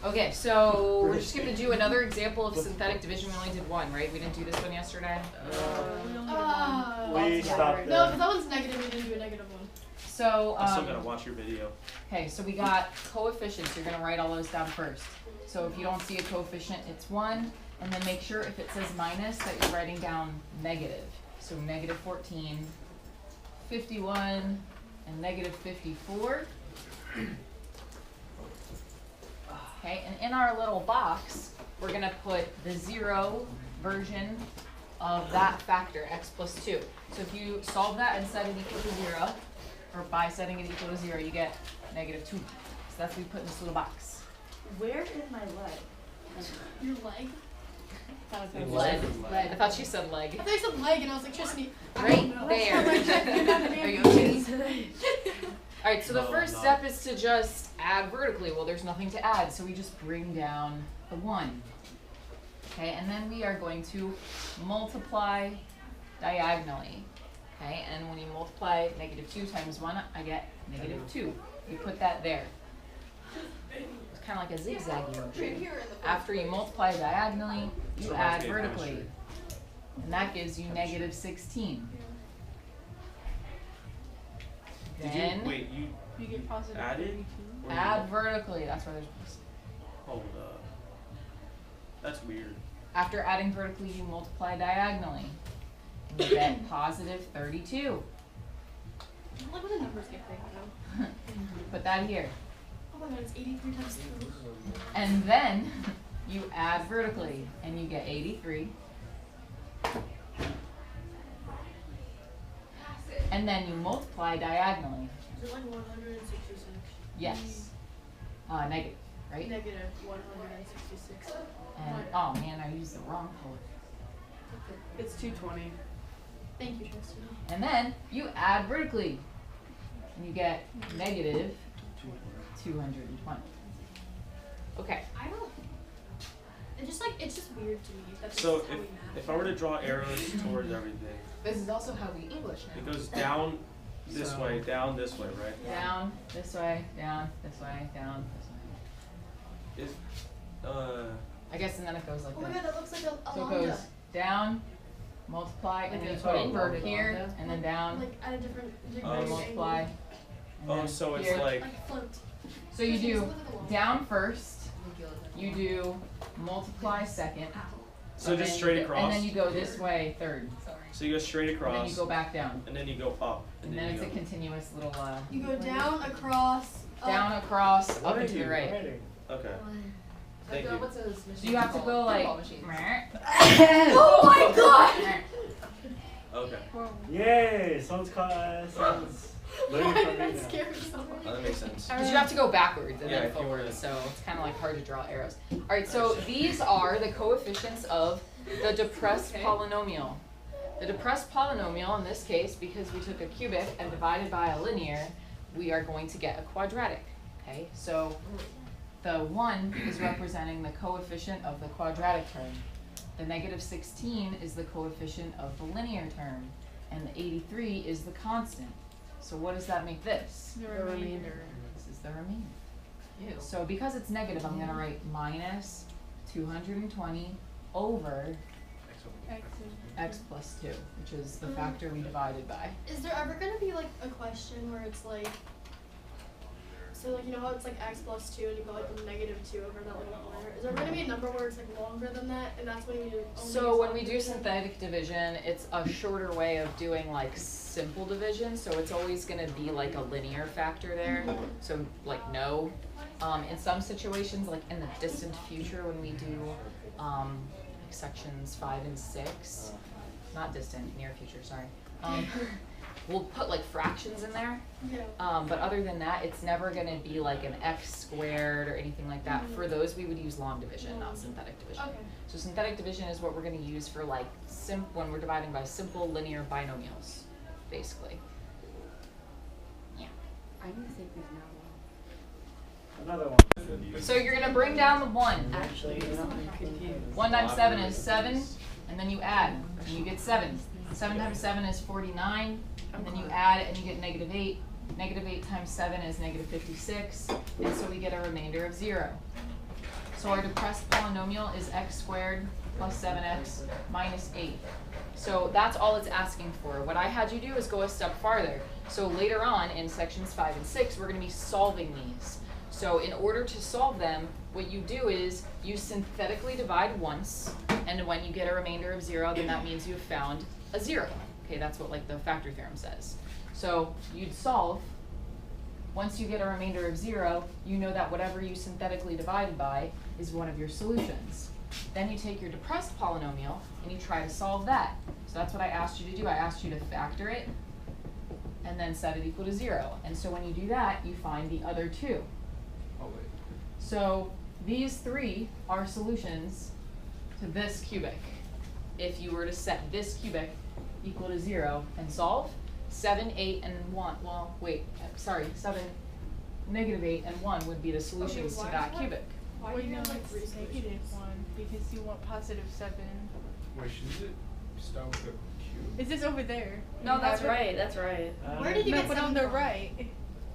Okay, so we're just going to do another example of synthetic division. We only did one, right? We didn't do this one yesterday? We stopped No, because that one's negative. We didn't do a negative one. So, I'm still gonna watch your video. okay, so we got coefficients. You're going to write all those down first. So if you don't see a coefficient, it's 1. And then make sure if it says minus that you're writing down negative. So negative 14, 51, and negative 54. Okay, and in our little box, we're going to put the 0 version of that factor, x plus 2. So if you solve that and set it equal to 0, or by setting it equal to 0, you get negative 2. So that's what we put in this little box. Where is my leg? Your leg? Lead. I thought she said leg. I thought you said leg, and I was like, Tristan, Right there. Are you okay? Alright, so the first step is to just add vertically. Well, there's nothing to add, so we just bring down the 1. Okay, and then we are going to multiply diagonally. Okay, and when you multiply negative 2 times 1, I get negative 2. You put that there. It's kind of like a zigzag motion. After you multiply diagonally, you add vertically. And that gives you negative 16. Then you get positive added? Add vertically. That's where there's. Hold up. That's weird. After adding vertically, you multiply diagonally. And you get positive 32. I like when the numbers get big, you know? Put that here. Oh my god, it's 83 times 2. And then you add vertically, and you get 83. And then you multiply diagonally. Is it like 166? Yes. Negative, right? Negative 166. And, oh man, I used the wrong color. It's 220. Thank you, Tristan. And then you add vertically, and you get negative 220. Okay. I don't. It's just weird to me. That's So just how we math. if I were to draw arrows towards everything, This is also how we English now. it goes down this way, down this way, right? Down this way, down this way, down this way. Is I guess, and then it goes like Oh my this. god, that looks like a So it lambda. goes down, multiply, and Like then you a put it inverted here, lambda? and then down, Like at a different degree Oh, and of multiply. angle. And oh, then so it's here. Like flipped. So you do Look at the wall. down first, you do multiply second. so and just then straight you go- across. And then you go this way third. So you go straight And then across, you go back down. and then you go up, And then it's a continuous little, You go down, across, up. down, across, up and to the right. Okay. Thank you. What's this So machine you have to called? go like, Pinball machines. Oh my god! Okay. Yay! Someone's learning Why from did me that now. scare me so much? Oh, that makes sense. because you have to go backwards and Yeah, then if you forward, were- so it's kind of like hard to draw arrows. All right, so these are the coefficients of the depressed polynomial. The depressed polynomial, in this case, because we took a cubic and divided by a linear, we are going to get a quadratic. Okay, so the 1 is representing the coefficient of the quadratic term. The negative 16 is the coefficient of the linear term, and the 83 is the constant. So what does that make this? The remainder. This is the remainder. Ew. So because it's negative, I'm going to write minus 220 over x plus 2, which is the factor we divided by. Is there ever gonna be like a question where it's like, so like you know how it's like x plus 2 and you go like with negative 2 over that little corner? Is there gonna be a number where it's like longer than that and that's when you do only So use when we do division? synthetic division, it's a shorter way of doing like simple division, so it's always going to be like a linear factor there, so like no. In some situations, like in the distant future when we do like sections 5 and 6, not distant, near future, sorry, we'll put like fractions in there. Yeah. But other than that, it's never going to be like an x squared or anything like that. For those, we would use long division, not synthetic division. Okay. So synthetic division is what we're going to use for like when we're dividing by simple linear binomials, basically. Yeah. I need to take these now. Another one. So you're going to bring down the 1. Actually, I'm confused. 1 times 7 is 7, and then you add, and you get 7. 7 times 7 is 49, and then you add, and you get negative 8. Negative 8 times 7 is negative 56, and so we get a remainder of 0. So our depressed polynomial is x squared plus 7x minus 8. So that's all it's asking for. What I had you do is go a step farther. So later on in sections 5 and 6, we're going to be solving these. So in order to solve them, what you do is you synthetically divide once, and when you get a remainder of 0, then that means you've found a 0. Okay, that's what like the factor theorem says. So you'd solve. Once you get a remainder of 0, you know that whatever you synthetically divided by is one of your solutions. Then you take your depressed polynomial and you try to solve that. So that's what I asked you to do. I asked you to factor it and then set it equal to 0. And so when you do that, you find the other two. Oh, wait. So these three are solutions to this cubic. If you were to set this cubic equal to 0 and solve, 7, 8, and 1, well, wait, sorry, 7, negative 8, and 1 would be the solutions to that cubic. Why Well, do you you have know, like it's three negative solutions? 1 because you want positive 7. Wait, shouldn't it start with a cube? Is this over there? No, You that's have it? right. That's right. Where did you No, get but on 7 the from? right.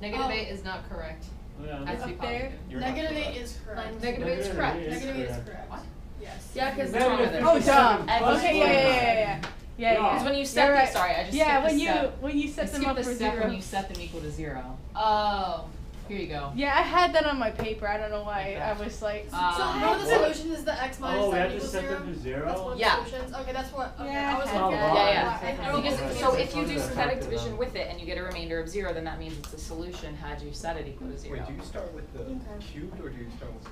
Negative Oh. 8 is not correct. Yeah. Has to be Up there? positive. You're not Negative 8 correct. is correct. Negative 8 is correct. Negative 8 is correct. correct. What? Yes. Yeah, because What's wrong with it? Oh, duh. Plus Okay, yeah. Yeah. Because when you set You're this, right. sorry, I just Yeah, skipped when the you step. when you set I them skipped up the for step 0. when you set them equal to 0. Oh. Here you go. Yeah, I had that on my paper. I don't know why. Like I that. was like, So one of the What? solutions is the x minus Oh, we 7 have to equals set 0? them to 0? That's one of the Yeah. solutions? Okay, that's what, okay, Yeah, I was okay. looking Yeah, at yeah. I don't Because, know. so if you do It's synthetic under division factor with it and you get a remainder of 0, then that means it's a solution had you set it equal to 0. Wait, do you start with the Okay. cubed or do you start with?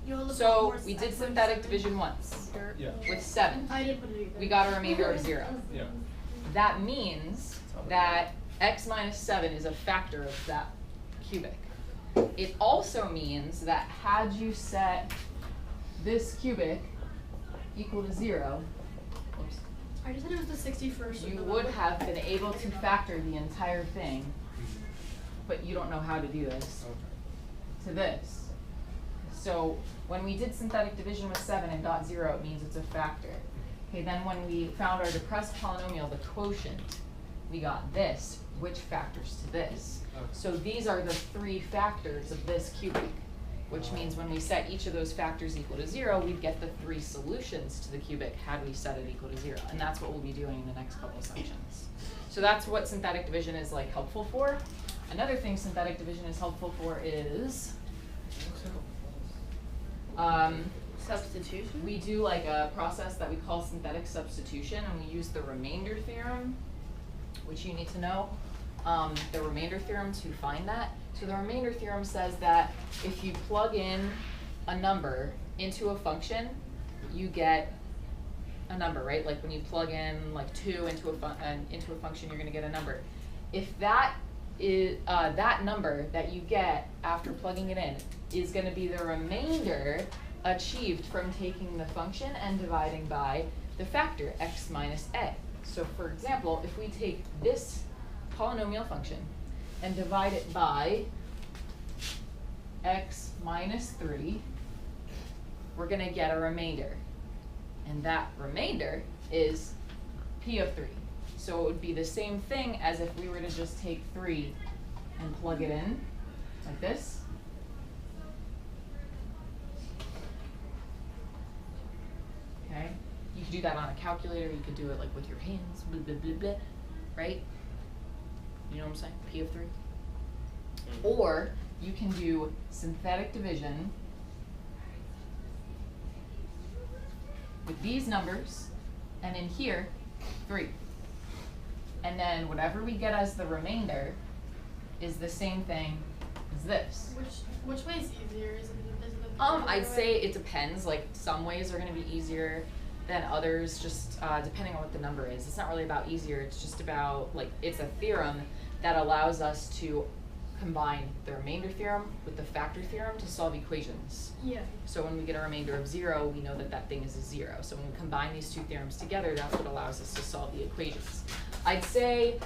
You'll look So more we did x minus synthetic 7. division once Yeah. with 7. I didn't put it either. We got a remainder of 0. Yeah. That means that x minus 7 is a factor of that cubic. It also means that had you set this cubic equal to 0, oops, I just said it was the 61st. of you November. would have been able to factor the entire thing, but you don't know how to do this, Okay. to this. So when we did synthetic division with 7 and got 0, it means it's a factor. Okay, then when we found our depressed polynomial, the quotient, we got this, which factors to this. Okay. So these are the three factors of this cubic, which means when we set each of those factors equal to 0, we'd get the three solutions to the cubic had we set it equal to 0. And that's what we'll be doing in the next couple sections. So that's what synthetic division is like helpful for. Another thing synthetic division is helpful for is Substitution? we do like a process that we call synthetic substitution, and we use the remainder theorem, which you need to know. The remainder theorem to find that. So the remainder theorem says that if you plug in a number into a function, you get a number, right? Like when you plug in like 2 into a function, you're going to get a number. If that is that number that you get after plugging it in is going to be the remainder achieved from taking the function and dividing by the factor x minus a. So for example, if we take this polynomial function and divide it by x minus 3, we're going to get a remainder. And that remainder is p of 3. So it would be the same thing as if we were to just take 3 and plug it in like this. Okay? You could do that on a calculator, you could do it like with your hands, blah, blah, blah, blah, right? You know what I'm saying? P of 3. Or you can do synthetic division with these numbers, and in here, 3. And then whatever we get as the remainder is the same thing as this. Which way is easier? Is it the I'd say it depends. Like some ways are going to be easier than others, just depending on what the number is. It's not really about easier. It's just about like it's a theorem that allows us to combine the remainder theorem with the factor theorem to solve equations. Yeah. So when we get a remainder of 0, we know that that thing is a 0. So when we combine these two theorems together, that's what allows us to solve the equations. I'd say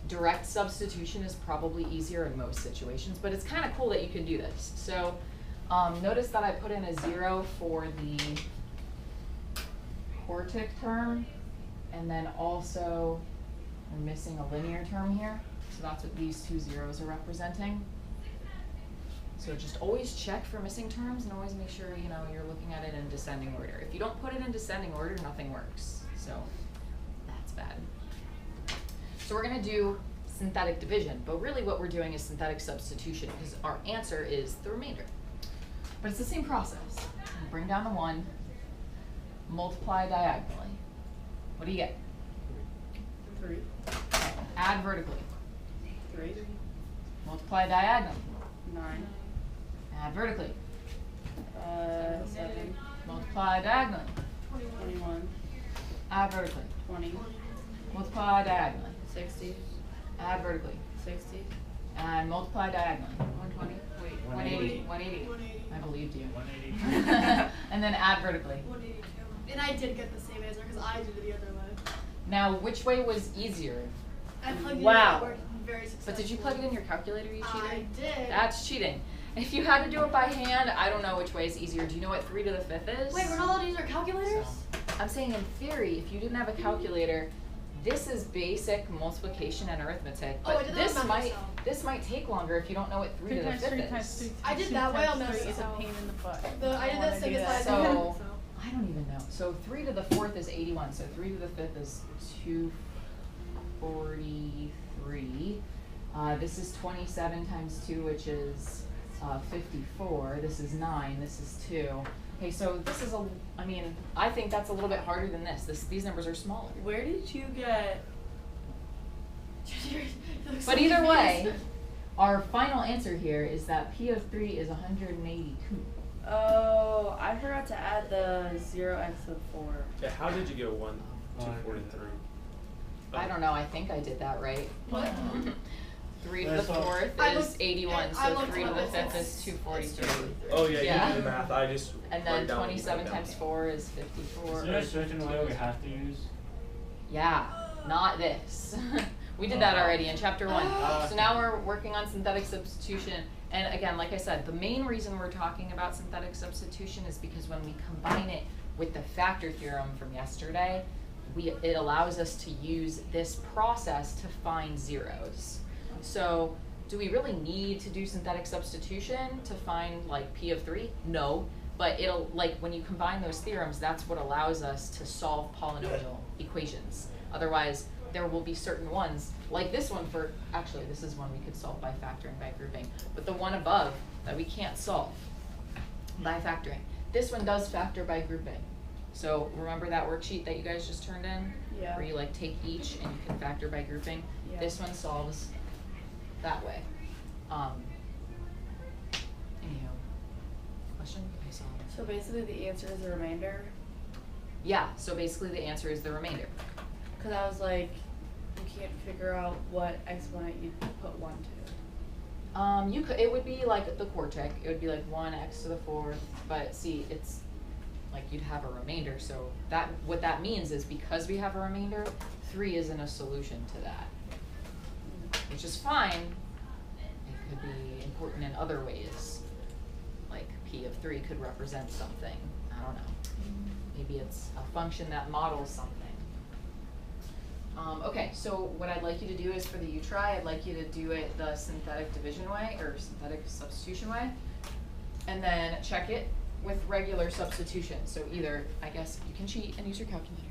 direct substitution is probably easier in most situations, but it's kind of cool that you can do this. So notice that I put in a 0 for the quartic term, and then also we're missing a linear term here. So that's what these two zeros are representing. So just always check for missing terms and always make sure, you know, you're looking at it in descending order. If you don't put it in descending order, nothing works. So that's bad. So we're gonna do synthetic division, but really what we're doing is synthetic substitution because our answer is the remainder. But it's the same process. You bring down the 1, multiply diagonally. What do you get? 3. Okay. Add vertically. 3. Multiply diagonally. 9. Add vertically. 7. Multiply diagonally. 21. Add vertically. 20. Multiply diagonally. 60. Add vertically. 60. And multiply diagonally. 120. Wait. 180. 180. 180. I believed you. 180. And then add vertically. 182. And I did get the same answer because I did it the other way. Now, which way was easier? I plugged it Wow. in and it worked very successfully. But did you plug it in your calculator, you cheater? I did. That's cheating. If you had to do it by hand, I don't know which way is easier. Do you know what 3 to the 5th is? Wait, we're not allowed to use our calculators? I'm saying in theory, if you didn't have a calculator, this is basic multiplication and arithmetic. Oh, I But did that this math might myself. this might take longer if you don't know what 3 to the 5th is. I did that way on times the 3 is a myself. pain in the butt. I did that second slide. So- I don't even know. So 3 to the 4th is 81. So 3 to the 5th is 243. This is 27 times 2, which is 54. This is 9. This is 2. Okay, so this is I mean, I think that's a little bit harder than this. These numbers are smaller. Where did you get? But either way, our final answer here is that P of 3 is 182. Oh, I forgot to add the 0x of 4. Yeah, how did you get 243? I don't know. I think I did that right. What? 3 to the That's all. 4th I is looked- 81, I so looked 3 to at the it. 5th is It's 243. Oh yeah, Yeah. you do the math. I just And write then down what you 27 write down. times 4 is Is 54. there a certain way we have to use? Yeah, not this. We did that already in chapter 1. So now we're working on synthetic substitution. And again, like I said, the main reason we're talking about synthetic substitution is because when we combine it with the factor theorem from yesterday, it allows us to use this process to find zeros. So do we really need to do synthetic substitution to find like P of 3? No, but it'll, like when you combine those theorems, that's what allows us to solve polynomial equations. Otherwise, there will be certain ones, like this one actually this is one we could solve by factoring, by grouping, but the one above that we can't solve by factoring. This one does factor by grouping. So remember that worksheet that you guys just turned in? Yeah. Where you like take each and you can factor by grouping? Yeah. This one solves that way. Anyhow, question? I saw it. So basically the answer is the remainder? Yeah, so basically the answer is the remainder. Because I was like, you can't figure out what exponent you'd put 1 to. You could, it would be like the quartic, it would be like 1x to the 4th, but see, it's like you'd have a remainder, so that, what that means is because we have a remainder, 3 isn't a solution to that. Which is fine, it could be important in other ways. Like P of 3 could represent something, I don't know. Maybe it's a function that models something. Okay, so what I'd like you to do is for the U-try, I'd like you to do it the synthetic division way, or synthetic substitution way, and then check it with regular substitution. So either, I guess, you can cheat and use your calculator,